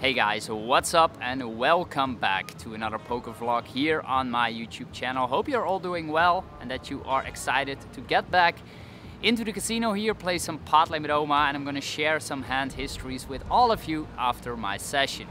Hey guys, what's up and welcome back to another poker vlog here on my YouTube channel. Hope you're all doing well and that you are excited to get back into the casino here, play some Pot Limit Omaha, and I'm going to share some hand histories with all of you after my session.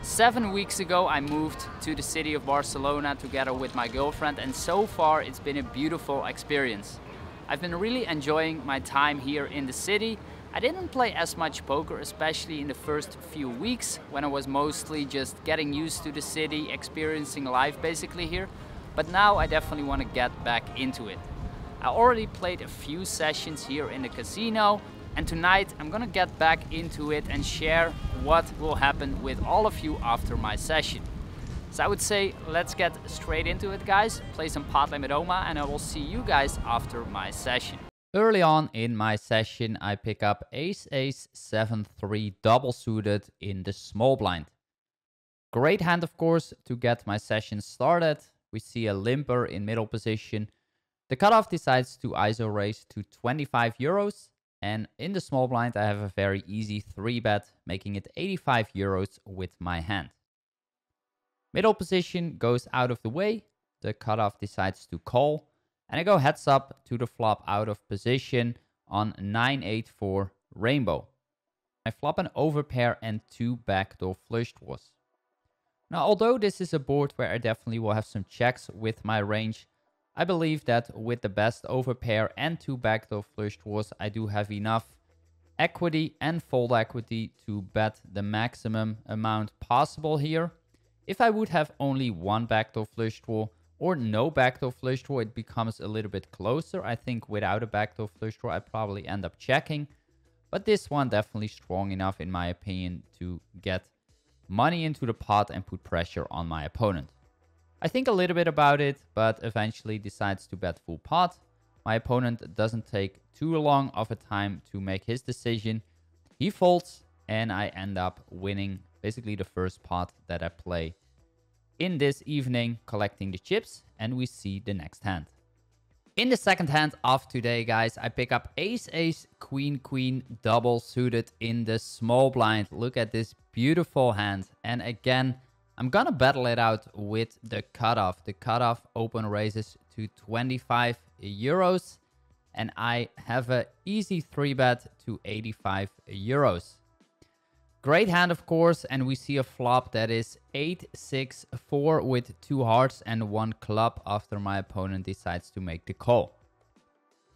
7 weeks ago I moved to the city of Barcelona together with my girlfriend, and so far it's been a beautiful experience. I've been really enjoying my time here in the city. I didn't play as much poker, especially in the first few weeks when I was mostly just getting used to the city, experiencing life basically here. But now I definitely want to get back into it. I already played a few sessions here in the casino, and tonight I'm gonna get back into it and share what will happen with all of you after my session. So I would say let's get straight into it, guys. Play some Pot Limit Omaha and I will see you guys after my session. Early on in my session, I pick up Ace-Ace 7-3 double suited in the small blind. Great hand, of course, to get my session started. We see a limper in middle position. The cutoff decides to ISO raise to 25 euros. And in the small blind, I have a very easy 3-bet, making it 85 euros with my hand. Middle position goes out of the way. The cutoff decides to call. And I go heads up to the flop out of position on 9-8-4 rainbow. I flop an overpair and 2 backdoor flush draws. Now, although this is a board where I definitely will have some checks with my range, I believe that with the best overpair and 2 backdoor flush draws, I do have enough equity and fold equity to bet the maximum amount possible here. If I would have only 1 backdoor flush draw, or no backdoor flush draw, it becomes a little bit closer. I think without a backdoor flush draw, I probably end up checking. But this one definitely strong enough, in my opinion, to get money into the pot and put pressure on my opponent. I think a little bit about it, but eventually decides to bet full pot. My opponent doesn't take too long of a time to make his decision. He folds, and I end up winning basically the first pot that I play in this evening, collecting the chips, and we see the next hand. In the second hand of today, guys, I pick up Ace-Ace, Queen-Queen double suited in the small blind. Look at this beautiful hand. And again, I'm gonna battle it out with the cutoff. The cutoff open raises to 25 euros, and I have an easy 3-bet to 85 euros. Great hand, of course, and we see a flop that is 8-6-4 with 2 hearts and 1 club after my opponent decides to make the call.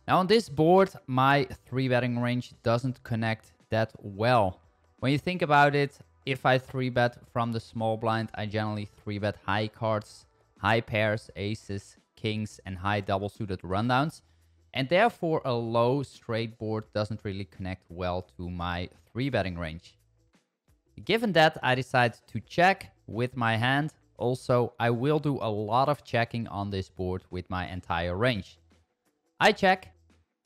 Now on this board, my 3-betting range doesn't connect that well. When you think about it, if I 3-bet from the small blind, I generally 3-bet high cards, high pairs, aces, kings, and high double suited rundowns. And therefore, a low straight board doesn't really connect well to my 3-betting range. Given that, I decide to check with my hand. Also, I will do a lot of checking on this board with my entire range. I check.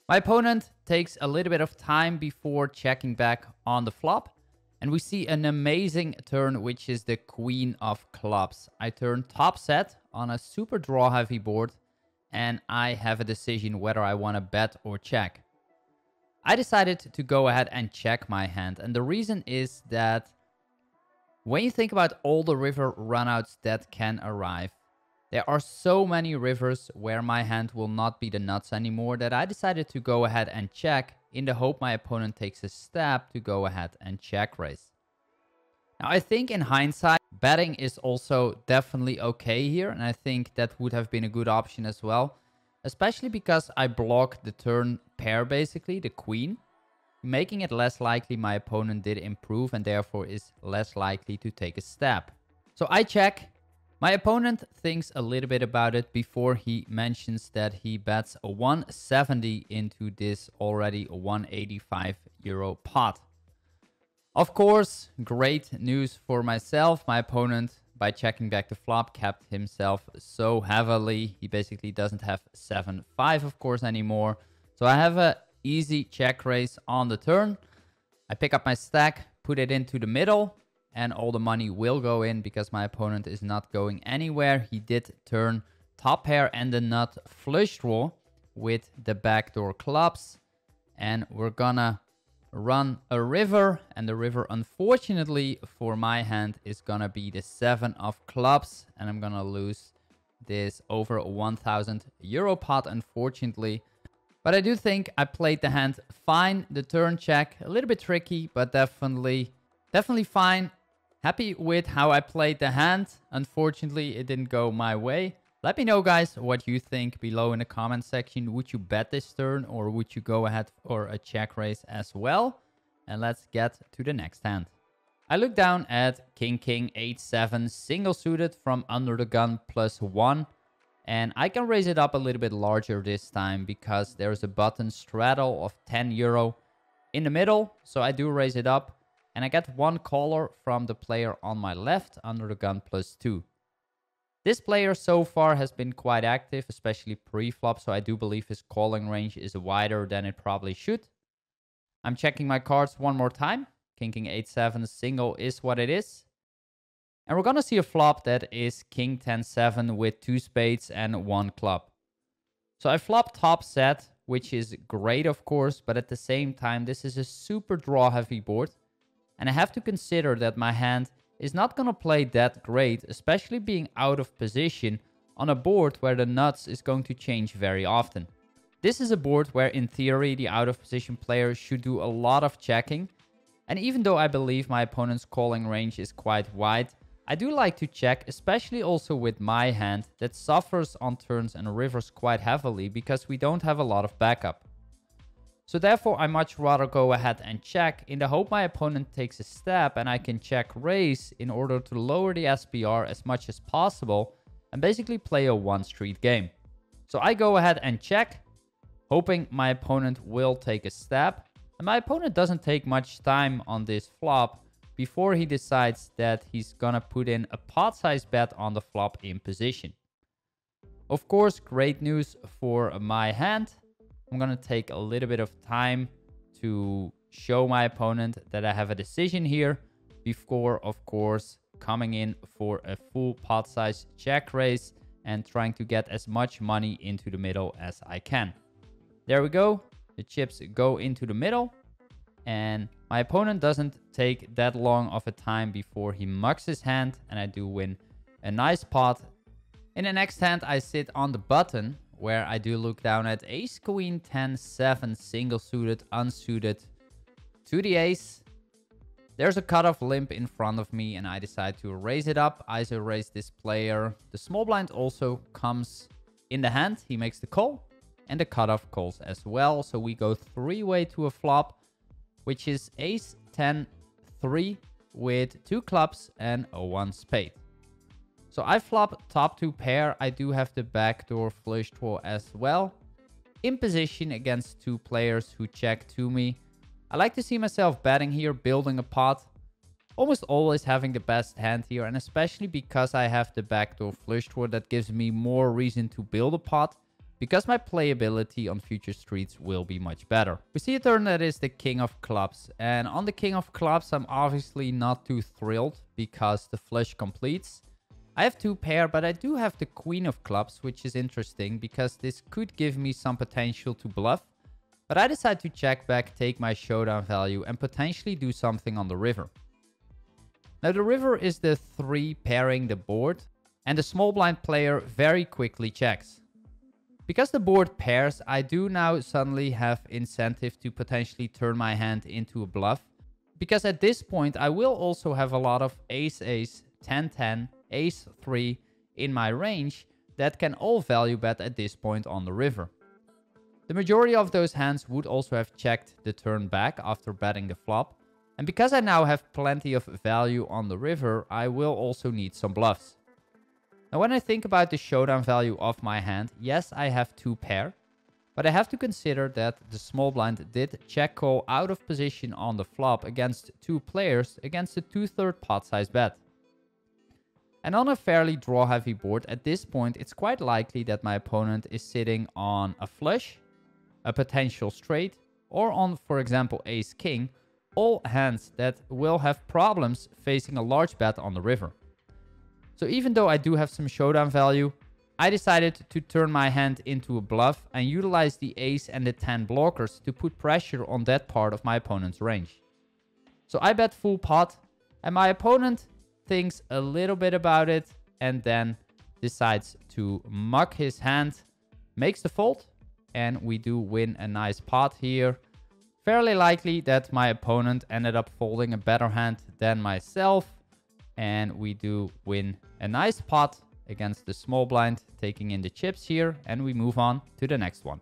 My opponent takes a little bit of time before checking back on the flop. And we see an amazing turn, which is the queen of clubs. I turn top set on a super draw heavy board, and I have a decision whether I want to bet or check. I decided to go ahead and check my hand. And the reason is that when you think about all the river runouts that can arrive, there are so many rivers where my hand will not be the nuts anymore that I decided to go ahead and check in the hope my opponent takes a stab to go ahead and check raise. Now, I think in hindsight, betting is also definitely okay here, and I think that would have been a good option as well, especially because I blocked the turn pair, basically, the queen, making it less likely my opponent did improve and therefore is less likely to take a stab. So I check. My opponent thinks a little bit about it before he mentions that he bets a 170 into this already 185 euro pot. Of course, great news for myself. My opponent, by checking back the flop, kept himself so heavily. He basically doesn't have 7-5, of course, anymore. So I have a easy check raise on the turn. I pick up my stack, put it into the middle, and all the money will go in because my opponent is not going anywhere. He did turn top pair and the nut flush draw with the backdoor clubs, and we're gonna run a river, and the river, unfortunately for my hand, is gonna be the 7 of clubs, and I'm gonna lose this over 1,000 euro pot, unfortunately. But I do think I played the hand fine. The turn check, a little bit tricky, but definitely fine. Happy with how I played the hand. Unfortunately, it didn't go my way. Let me know, guys, what you think below in the comment section. Would you bet this turn, or would you go ahead for a check raise as well? And let's get to the next hand. I look down at King, King, 8-7, single suited from under the gun +1. And I can raise it up a little bit larger this time because there's a button straddle of 10 euro in the middle. So I do raise it up. And I get one caller from the player on my left under the gun +2. This player so far has been quite active, especially pre-flop. So I do believe his calling range is wider than it probably should. I'm checking my cards one more time. King, King, 8-7 single is what it is. And we're going to see a flop that is King 10-7 with 2 spades and 1 club. So I flop top set, which is great, of course. But at the same time, this is a super draw heavy board. And I have to consider that my hand is not going to play that great, especially being out of position on a board where the nuts is going to change very often. This is a board where, in theory, the out of position player should do a lot of checking. And even though I believe my opponent's calling range is quite wide, I do like to check, especially also with my hand that suffers on turns and rivers quite heavily because we don't have a lot of backup. So therefore, I much rather go ahead and check in the hope my opponent takes a step and I can check raise in order to lower the SPR as much as possible and basically play a one-street game. So I go ahead and check, hoping my opponent will take a step. And my opponent doesn't take much time on this flop before he decides that he's gonna put in a pot size bet on the flop in position. Of course, great news for my hand. I'm gonna take a little bit of time to show my opponent that I have a decision here before, of course, coming in for a full pot size check raise and trying to get as much money into the middle as I can. There we go. The chips go into the middle. And my opponent doesn't take that long of a time before he mucks his hand. And I do win a nice pot. In the next hand, I sit on the button where I do look down at ace, queen, 10-7, single suited, unsuited to the ace. There's a cutoff limp in front of me and I decide to raise it up. ISO raise this player. The small blind also comes in the hand. He makes the call and the cutoff calls as well. So we go three-way to a flop, which is ace, 10, 3 with 2 clubs and a 1 spade. So I flop top 2 pair. I do have the backdoor flush draw as well. In position against 2 players who check to me. I like to see myself betting here, building a pot. Almost always having the best hand here. And especially because I have the backdoor flush draw, that gives me more reason to build a pot. Because my playability on future streets will be much better. We see a turn that is the king of clubs. And on the king of clubs, I'm obviously not too thrilled because the flush completes. I have 2 pair, but I do have the queen of clubs, which is interesting because this could give me some potential to bluff. But I decide to check back, take my showdown value and potentially do something on the river. Now the river is the 3 pairing the board and the small blind player very quickly checks. Because the board pairs, I do now suddenly have incentive to potentially turn my hand into a bluff. Because at this point, I will also have a lot of ace-ace, 10-10, ace-3 in my range that can all value bet at this point on the river. The majority of those hands would also have checked the turn back after betting the flop. And because I now have plenty of value on the river, I will also need some bluffs. Now, when I think about the showdown value of my hand, yes, I have 2 pair, but I have to consider that the small blind did check call out of position on the flop against 2 players against a 2/3 pot size bet. And on a fairly draw heavy board, at this point, it's quite likely that my opponent is sitting on a flush, a potential straight, or on, for example, ace king, all hands that will have problems facing a large bet on the river. So even though I do have some showdown value, I decided to turn my hand into a bluff and utilize the ace and the 10 blockers to put pressure on that part of my opponent's range. So I bet full pot, and my opponent thinks a little bit about it and then decides to muck his hand, makes the fold, and we do win a nice pot here. Fairly likely that my opponent ended up folding a better hand than myself, and we do win a nice pot against the small blind, taking in the chips here, and we move on to the next one.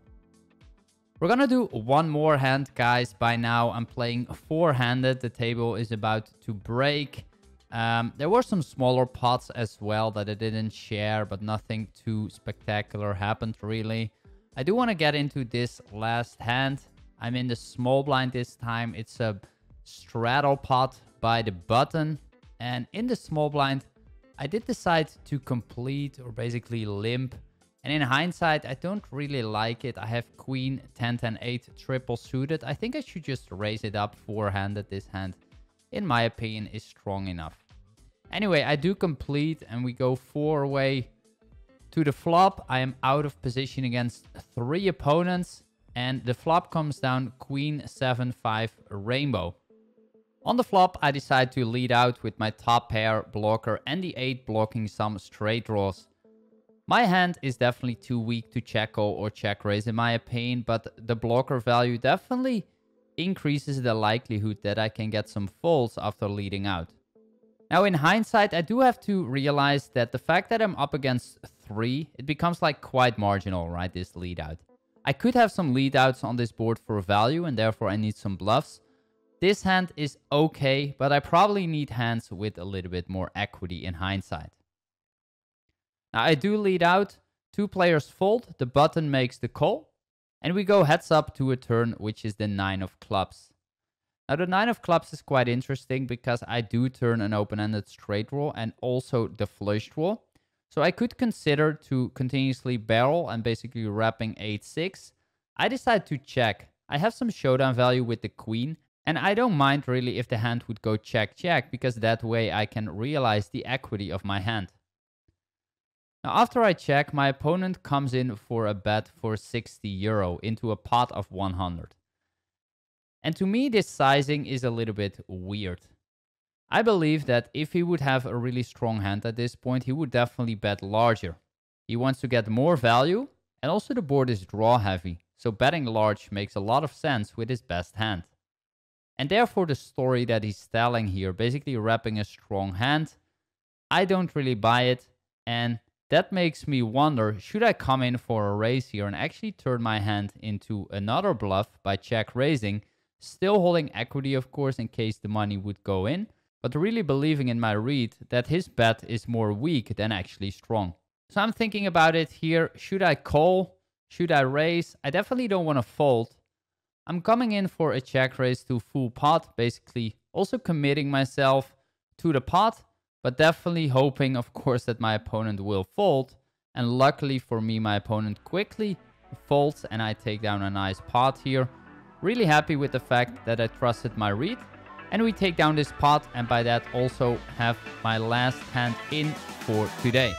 We're gonna do one more hand, guys. By now I'm playing four-handed. The table is about to break. There were some smaller pots as well that I didn't share, but nothing too spectacular happened really. I do want to get into this last hand. I'm in the small blind this time. It's a straddle pot by the button, and in the small blind I did decide to complete, or basically limp. And in hindsight, I don't really like it. I have queen, 10, 10, 8 triple suited. I think I should just raise it up four-handed. This hand, in my opinion, is strong enough. Anyway, I do complete and we go four-way to the flop. I am out of position against three opponents. And the flop comes down queen, 7, 5, rainbow. On the flop, I decide to lead out with my top pair blocker and the 8 blocking some straight draws. My hand is definitely too weak to check call or check raise in my opinion, but the blocker value definitely increases the likelihood that I can get some folds after leading out. Now in hindsight, I do have to realize that the fact that I'm up against 3, it becomes like quite marginal, right, this lead out. I could have some lead outs on this board for value and therefore I need some bluffs. This hand is okay, but I probably need hands with a little bit more equity in hindsight. Now I do lead out, 2 players fold, the button makes the call, and we go heads up to a turn, which is the 9 of clubs. Now the 9 of clubs is quite interesting because I do turn an open-ended straight draw and also the flush draw. So I could consider to continuously barrel and basically wrapping 8-6. I decide to check. I have some showdown value with the queen, and I don't mind really if the hand would go check-check, because that way I can realize the equity of my hand. Now after I check, my opponent comes in for a bet for 60 euro into a pot of 100. And to me, this sizing is a little bit weird. I believe that if he would have a really strong hand at this point, he would definitely bet larger. He wants to get more value, and also the board is draw heavy, so betting large makes a lot of sense with his best hand. And therefore the story that he's telling here, basically wrapping a strong hand, I don't really buy it, and that makes me wonder, should I come in for a raise here and actually turn my hand into another bluff by check raising, still holding equity of course in case the money would go in, but really believing in my read that his bet is more weak than actually strong. So I'm thinking about it here, should I call, should I raise? I definitely don't want to fold. I'm coming in for a check raise to full pot, basically also committing myself to the pot, but definitely hoping, of course, that my opponent will fold. And luckily for me, my opponent quickly folds and I take down a nice pot here. Really happy with the fact that I trusted my read. And we take down this pot, and by that also have my last hand in for today.